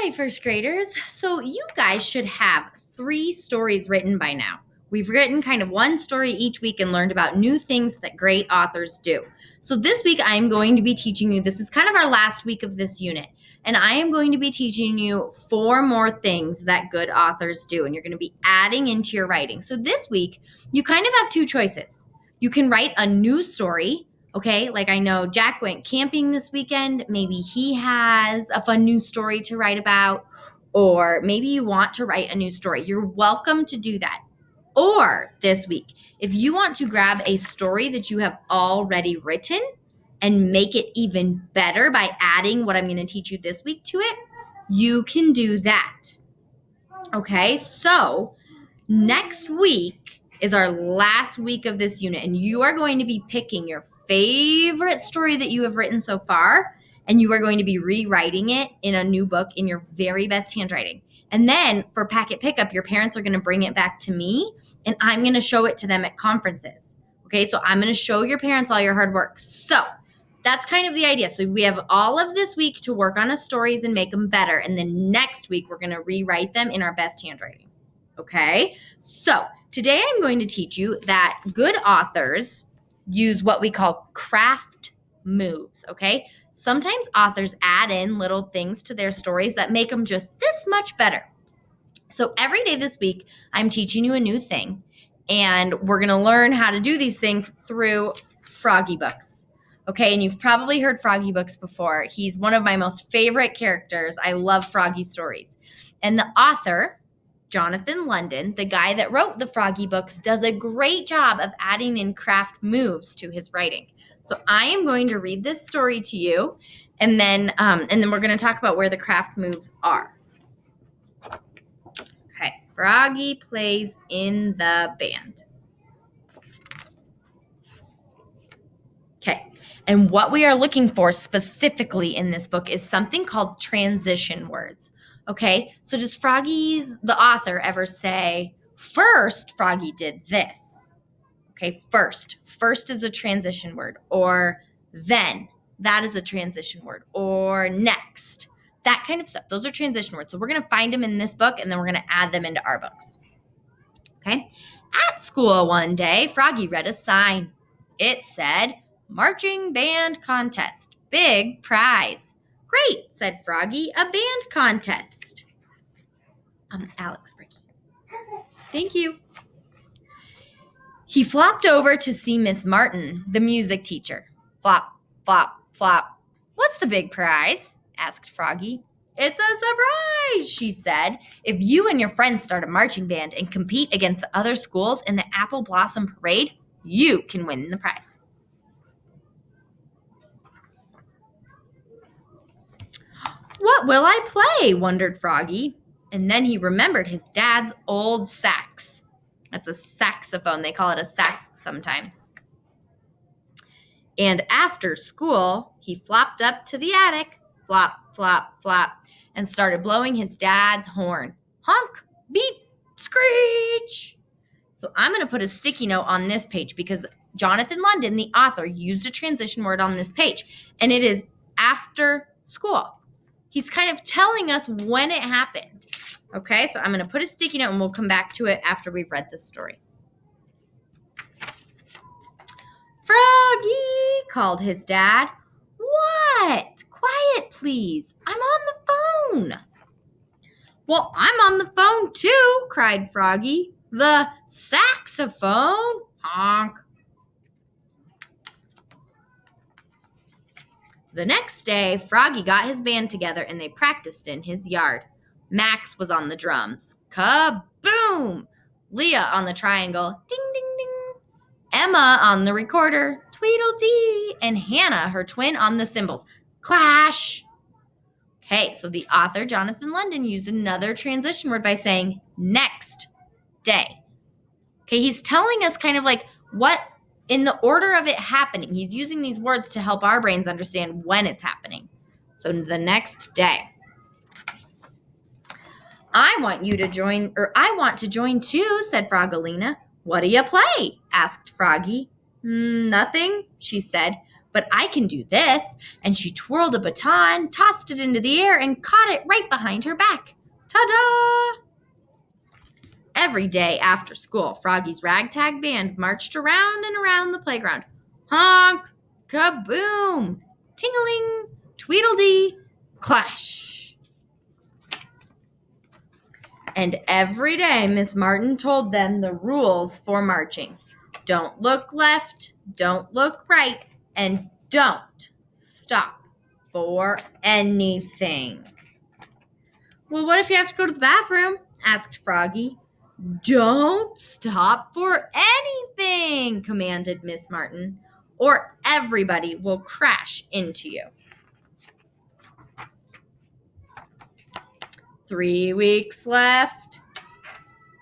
Hi, first graders. So you guys should have 3 stories written by now. We've written kind of one story each week and learned about new things that great authors do. So this week I'm going to be teaching you, this is kind of our last week of this unit, and I am going to be teaching you 4 more things that good authors do, and you're going to be adding into your writing. So this week, you kind of have 2 choices. You can write a new story. Okay, like I know Jack went camping this weekend. Maybe he has a fun new story to write about, or maybe you want to write a new story. You're welcome to do that. Or this week, if you want to grab a story that you have already written and make it even better by adding what I'm going to teach you this week to it, you can do that. Okay, so next week is our last week of this unit, and you are going to be picking your favorite story that you have written so far, and you are going to be rewriting it in a new book in your very best handwriting. And then for packet pickup, your parents are going to bring it back to me, and I'm going to show it to them at conferences. Okay, so I'm going to show your parents all your hard work. So that's kind of the idea. So we have all of this week to work on the stories and make them better, and then next week we're going to rewrite them in our best handwriting. Okay, so today I'm going to teach you that good authors use what we call craft moves, okay? Sometimes authors add in little things to their stories that make them just this much better. So every day this week, I'm teaching you a new thing, and we're going to learn how to do these things through Froggy books. Okay, and you've probably heard Froggy books before. He's one of my most favorite characters. I love Froggy stories. And the author, Jonathan London, the guy that wrote the Froggy books, does a great job of adding in craft moves to his writing. So I am going to read this story to you, and then we're going to talk about where the craft moves are. Okay, Froggy plays in the band. Okay, and what we are looking for specifically in this book is something called transition words. Okay, so does the author, ever say, first Froggy did this? Okay, first is a transition word, or then, that is a transition word, or next, that kind of stuff. Those are transition words. So we're going to find them in this book, and then we're going to add them into our books. Okay, at school one day, Froggy read a sign. It said, marching band contest, big prize. Great, said Froggy, a band contest. Alex, Bricky. Thank you. He flopped over to see Miss Martin, the music teacher. Flop, flop, flop. What's the big prize? Asked Froggy. It's a surprise, she said. If you and your friends start a marching band and compete against the other schools in the Apple Blossom Parade, you can win the prize. What will I play? Wondered Froggy. And then he remembered his dad's old sax. That's a saxophone. They call it a sax sometimes. And after school, he flopped up to the attic, flop, flop, flop, and started blowing his dad's horn. Honk, beep, screech. So I'm going to put a sticky note on this page because Jonathan London, the author, used a transition word on this page, and it is after school. He's kind of telling us when it happened. Okay, so I'm going to put a sticky note, and we'll come back to it after we've read this story. Froggy, called his dad. What? Quiet, please. I'm on the phone. Well, I'm on the phone too, cried Froggy. The saxophone? Honk. The next day, Froggy got his band together and they practiced in his yard. Max was on the drums. Kaboom! Leah on the triangle. Ding, ding, ding. Emma on the recorder. Tweedledee. And Hannah, her twin, on the cymbals. Clash! Okay, so the author, Jonathan London, used another transition word by saying next day. Okay, he's telling us kind of like what in the order of it happening. He's using these words to help our brains understand when it's happening. So the next day. I want to join too, said Froggalina. What do you play? Asked Froggy. Nothing, she said. but I can do this. And she twirled a baton, tossed it into the air, and caught it right behind her back. Ta-da! Every day after school, Froggy's ragtag band marched around and around the playground. Honk, kaboom, ting-a-ling, tweedledee, clash. And every day, Miss Martin told them the rules for marching. Don't look left, don't look right, and don't stop for anything. Well, what if you have to go to the bathroom? Asked Froggy. Don't stop for anything, commanded Miss Martin, or everybody will crash into you. 3 weeks left.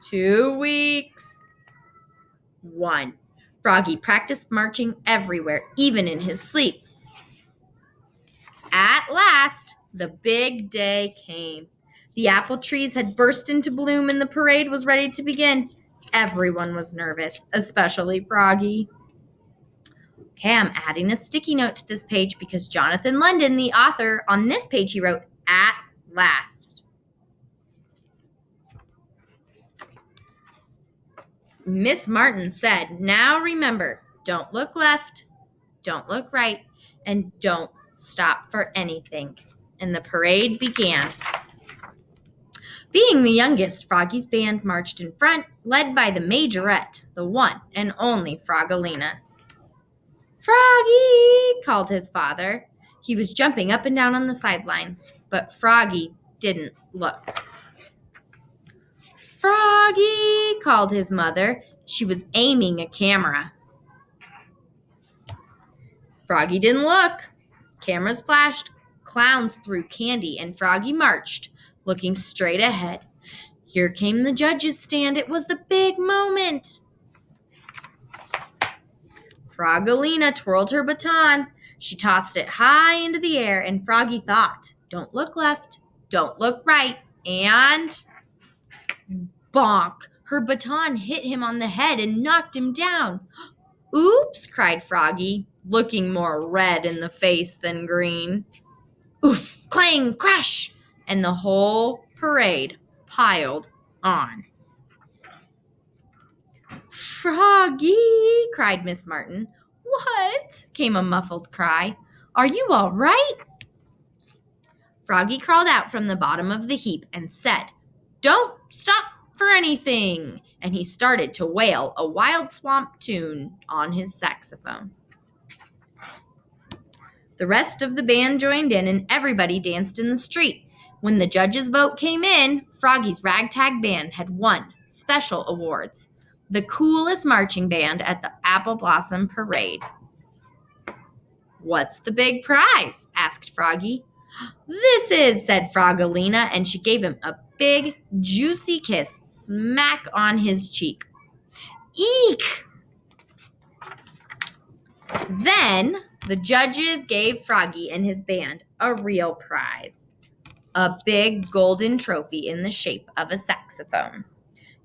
2 weeks. 1. Froggy practiced marching everywhere, even in his sleep. At last, the big day came. The apple trees had burst into bloom and the parade was ready to begin. Everyone was nervous, especially Froggy. Okay, I'm adding a sticky note to this page because Jonathan London, the author, on this page he wrote, "At last." Miss Martin said, "Now remember, don't look left, don't look right, and don't stop for anything." And the parade began. Being the youngest, Froggy's band marched in front, led by the majorette, the one and only Froggalina. "Froggy!" called his father. He was jumping up and down on the sidelines, but Froggy didn't look. "Froggy!" called his mother. She was aiming a camera. Froggy didn't look. Cameras flashed, clowns threw candy, and Froggy marched, looking straight ahead. Here came the judges' stand. It was the big moment. Froggalina twirled her baton. She tossed it high into the air, and Froggy thought, "Don't look left, don't look right," and bonk! Her baton hit him on the head and knocked him down. "Oops!" cried Froggy, looking more red in the face than green. Oof! Clang! Crash! And the whole parade piled on. "Froggy!" cried Miss Martin. "What?" came a muffled cry. "Are you all right?" Froggy crawled out from the bottom of the heap and said, "Don't stop for anything!" And he started to wail a wild swamp tune on his saxophone. The rest of the band joined in and everybody danced in the street. When the judges' vote came in, Froggy's ragtag band had won special awards. The coolest marching band at the Apple Blossom Parade. "What's the big prize?" asked Froggy. "This is," said Froggalina, and she gave him a big, juicy kiss smack on his cheek. Eek! Then the judges gave Froggy and his band a real prize. A big golden trophy in the shape of a saxophone.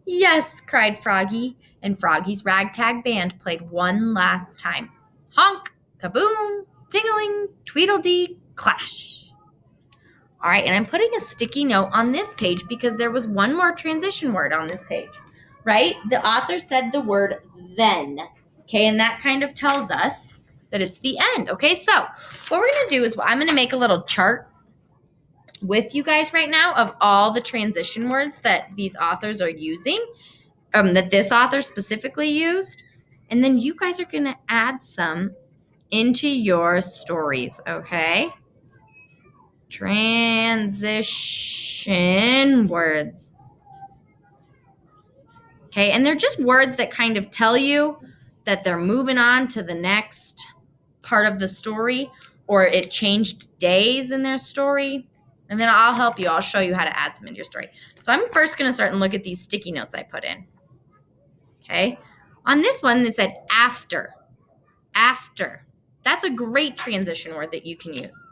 "Yes," cried Froggy, and Froggy's ragtag band played one last time. Honk, kaboom, ting-a-ling, tweedledee, clash. All right, and I'm putting a sticky note on this page because there was one more transition word on this page, right? The author said the word then, okay, and that kind of tells us that it's the end, okay? So what we're going to do is I'm going to make a little chart with you guys right now of all the transition words that these authors are using, that this author specifically used, and then you guys are going to add some into your stories, okay? Transition words. Okay, and they're just words that kind of tell you that they're moving on to the next part of the story, or it changed days in their story. And then I'll help you. I'll show you how to add some into your story. So I'm first going to start and look at these sticky notes I put in. Okay. On this one, it said after. After. That's a great transition word that you can use.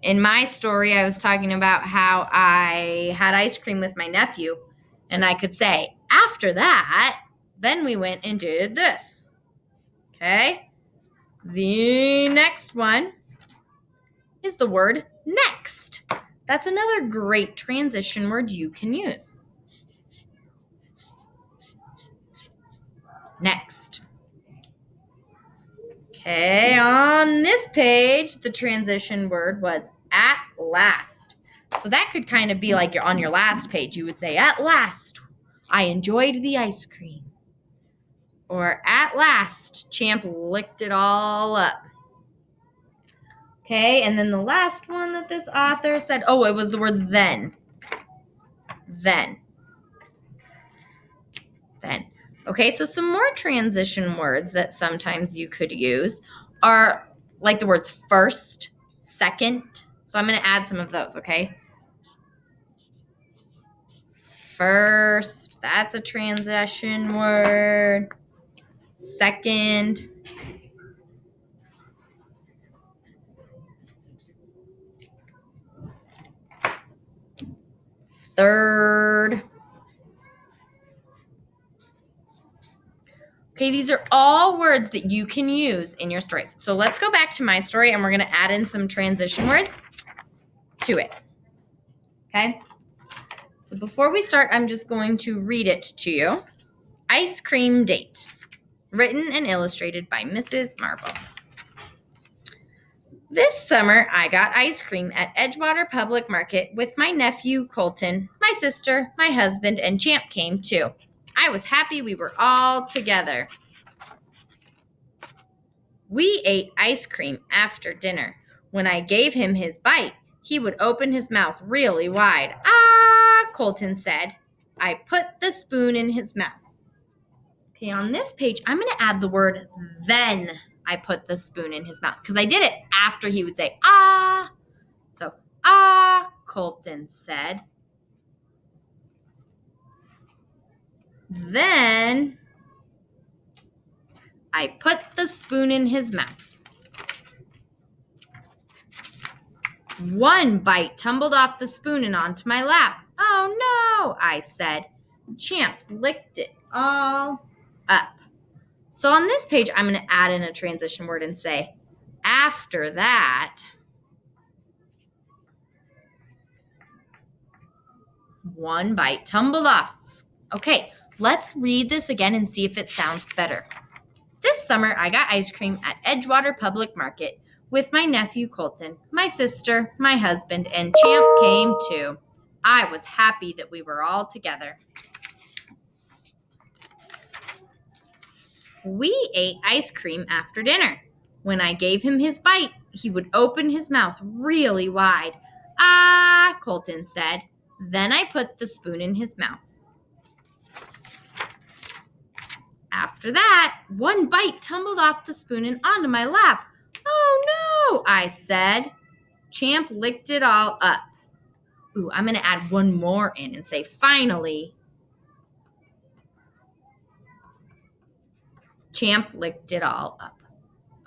In my story, I was talking about how I had ice cream with my nephew, and I could say, after that, then we went and did this. Okay. The next one is the word next. That's another great transition word you can use. Next. Okay, on this page, the transition word was at last. So that could kind of be like on your last page. You would say, at last, I enjoyed the ice cream. Or at last, Champ licked it all up. Okay, and then the last one that this author said, oh, it was the word then. Then. Okay, so some more transition words that sometimes you could use are like the words first, second. So I'm going to add some of those, okay? First, that's a transition word. Second. Third. Okay, these are all words that you can use in your stories. So let's go back to my story and we're going to add in some transition words to it. Okay? So before we start, I'm just going to read it to you. Ice cream date. Written and illustrated by Mrs. Marble. This summer, I got ice cream at Edgewater Public Market with my nephew, Colton, my sister, my husband, and Champ came too. I was happy we were all together. We ate ice cream after dinner. When I gave him his bite, he would open his mouth really wide. Ah, Colton said. I put the spoon in his mouth. Okay, on this page, I'm going to add the word then I put the spoon in his mouth because I did it after he would say, ah. So, ah, Colton said. Then I put the spoon in his mouth. One bite tumbled off the spoon and onto my lap. Oh no, I said. Champ licked it all up. So on this page, I'm going to add in a transition word and say, after that, one bite tumbled off. Okay, let's read this again and see if it sounds better. This summer, I got ice cream at Edgewater Public Market with my nephew Colton, my sister, my husband, and Champ came too. I was happy that we were all together. We ate ice cream after dinner. When I gave him his bite, he would open his mouth really wide. Ah, Colton said. Then I put the spoon in his mouth. After that, one bite tumbled off the spoon and onto my lap. Oh no, I said. Champ licked it all up. Ooh, I'm going to add one more in and say, finally, Champ licked it all up.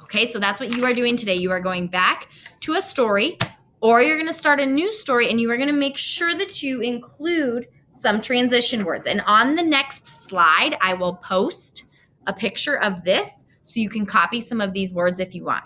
Okay, so that's what you are doing today. You are going back to a story, or you're going to start a new story, and you are going to make sure that you include some transition words. And on the next slide, I will post a picture of this so you can copy some of these words if you want.